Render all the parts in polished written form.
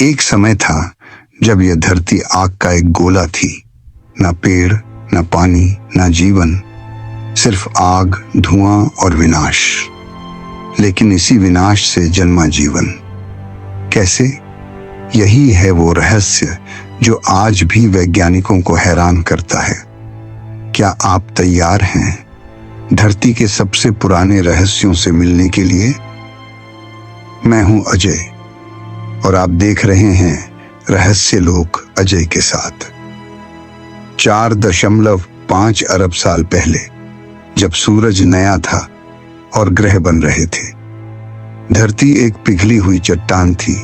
एक समय था जब यह धरती आग का एक गोला थी। न पेड़, न पानी, न जीवन, सिर्फ आग, धुआं और विनाश। लेकिन इसी विनाश से जन्मा जीवन। कैसे? यही है वो रहस्य जो आज भी वैज्ञानिकों को हैरान करता है। क्या आप तैयार हैं धरती के सबसे पुराने रहस्यों से मिलने के लिए? मैं हूं अजय और आप देख रहे हैं रहस्य लोक अजय के साथ। 4.5 अरब साल पहले, जब सूरज नया था और ग्रह बन रहे थे, धरती एक पिघली हुई चट्टान थी।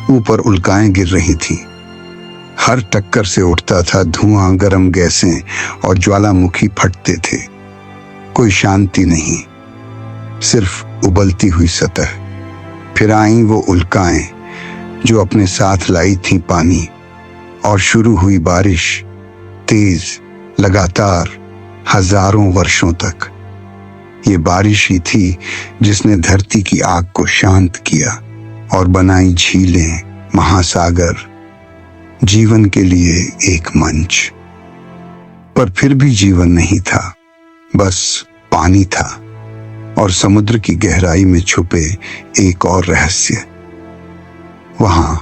ऊपर उल्काएं गिर रही थीं। हर टक्कर से उठता था धुआं, गर्म गैसें और ज्वालामुखी फटते थे। कोई शांति नहीं, सिर्फ उबलती हुई सतह। फिर आई वो उल्काएं जो अपने साथ लाई थी पानी, और शुरू हुई बारिश, तेज, लगातार, हजारों वर्षों तक। ये बारिश ही थी जिसने धरती की आग को शांत किया और बनाई झीलें, महासागर, जीवन के लिए एक मंच। पर फिर भी जीवन नहीं था, बस पानी था और समुद्र की गहराई में छुपे एक और रहस्य। वहां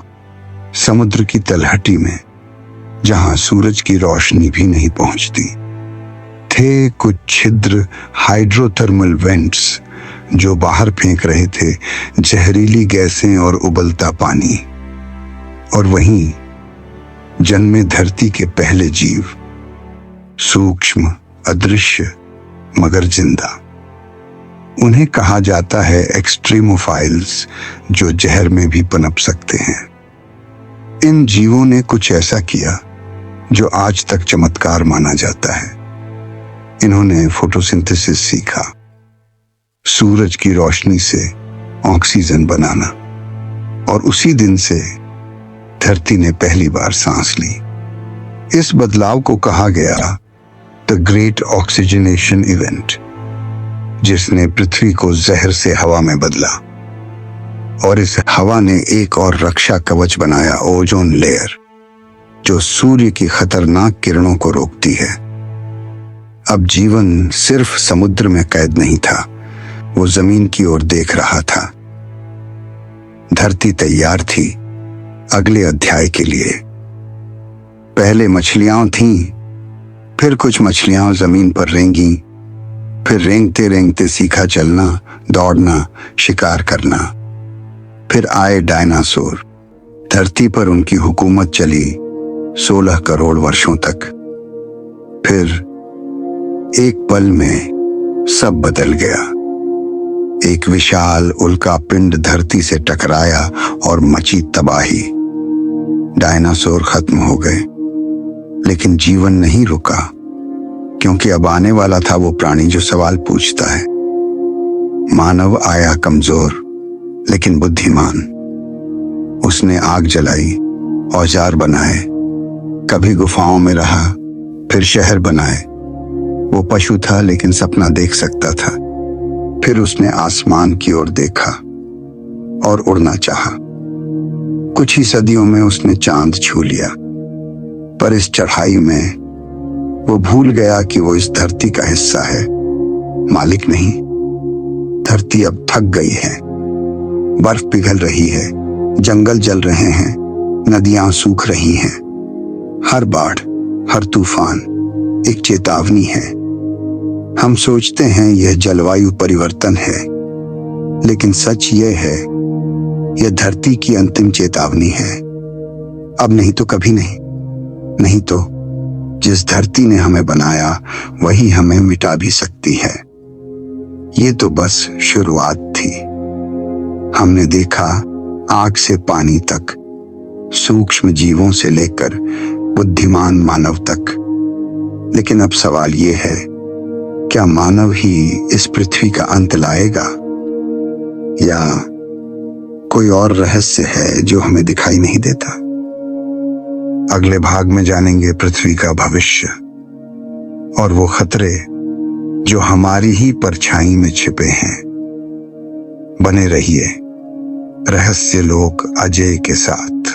समुद्र की तलहटी में, जहां सूरज की रोशनी भी नहीं पहुंचती, थे कुछ छिद्र हाइड्रोथर्मल वेंट्स जो बाहर फेंक रहे थे जहरीली गैसें और उबलता पानी। और वहीं जन्मे धरती के पहले जीव, सूक्ष्म, अदृश्य मगर जिंदा। उन्हें कहा जाता है एक्सट्रीमोफाइल्स, जो जहर में भी पनप सकते हैं। इन जीवों ने कुछ ऐसा किया जो आज तक चमत्कार माना जाता है। इन्होंने फोटोसिंथेसिस सीखा, सूरज की रोशनी से ऑक्सीजन बनाना, और उसी दिन से धरती ने पहली बार सांस ली। इस बदलाव को कहा गया द ग्रेट ऑक्सीजनेशन इवेंट, जिसने पृथ्वी को जहर से हवा में बदला। और इस हवा ने एक और रक्षा कवच बनाया, ओजोन लेयर, जो सूर्य की खतरनाक किरणों को रोकती है। अब जीवन सिर्फ समुद्र में कैद नहीं था, वो जमीन की ओर देख रहा था। धरती तैयार थी अगले अध्याय के लिए। पहले मछलियां थीं, फिर कुछ मछलियां जमीन पर रेंगी, फिर रेंगते रेंगते सीखा चलना, दौड़ना, शिकार करना। फिर आए डायनासोर। धरती पर उनकी हुकूमत चली 16 करोड़ वर्षों तक। फिर एक पल में सब बदल गया। एक विशाल उल्का पिंड धरती से टकराया और मची तबाही। डायनासोर खत्म हो गए, लेकिन जीवन नहीं रुका, क्योंकि अब आने वाला था वो प्राणी जो सवाल पूछता है। मानव आया कमजोर लेकिन बुद्धिमान। उसने आग जलाई, औजार बनाए, कभी गुफाओं में रहा, फिर शहर बनाए। वो पशु था लेकिन सपना देख सकता था। फिर उसने आसमान की ओर देखा और उड़ना चाहा। कुछ ही सदियों में उसने चांद छू लिया। पर इस चढ़ाई में वो भूल गया कि वो इस धरती का हिस्सा है, मालिक नहीं। धरती अब थक गई है। बर्फ पिघल रही है, जंगल जल रहे हैं, नदियां सूख रही हैं। हर बाढ़, हर तूफान एक चेतावनी है। हम सोचते हैं यह जलवायु परिवर्तन है, लेकिन सच यह है, यह धरती की अंतिम चेतावनी है। अब नहीं तो कभी नहीं। नहीं तो जिस धरती ने हमें बनाया वही हमें मिटा भी सकती है। ये तो बस शुरुआत थी। हमने देखा आग से पानी तक, सूक्ष्म जीवों से लेकर बुद्धिमान मानव तक। लेकिन अब सवाल ये है, क्या मानव ही इस पृथ्वी का अंत लाएगा, या कोई और रहस्य है जो हमें दिखाई नहीं देता? अगले भाग में जानेंगे पृथ्वी का भविष्य और वो खतरे जो हमारी ही परछाई में छिपे हैं। बने रहिए रहस्य लोक अजय के साथ।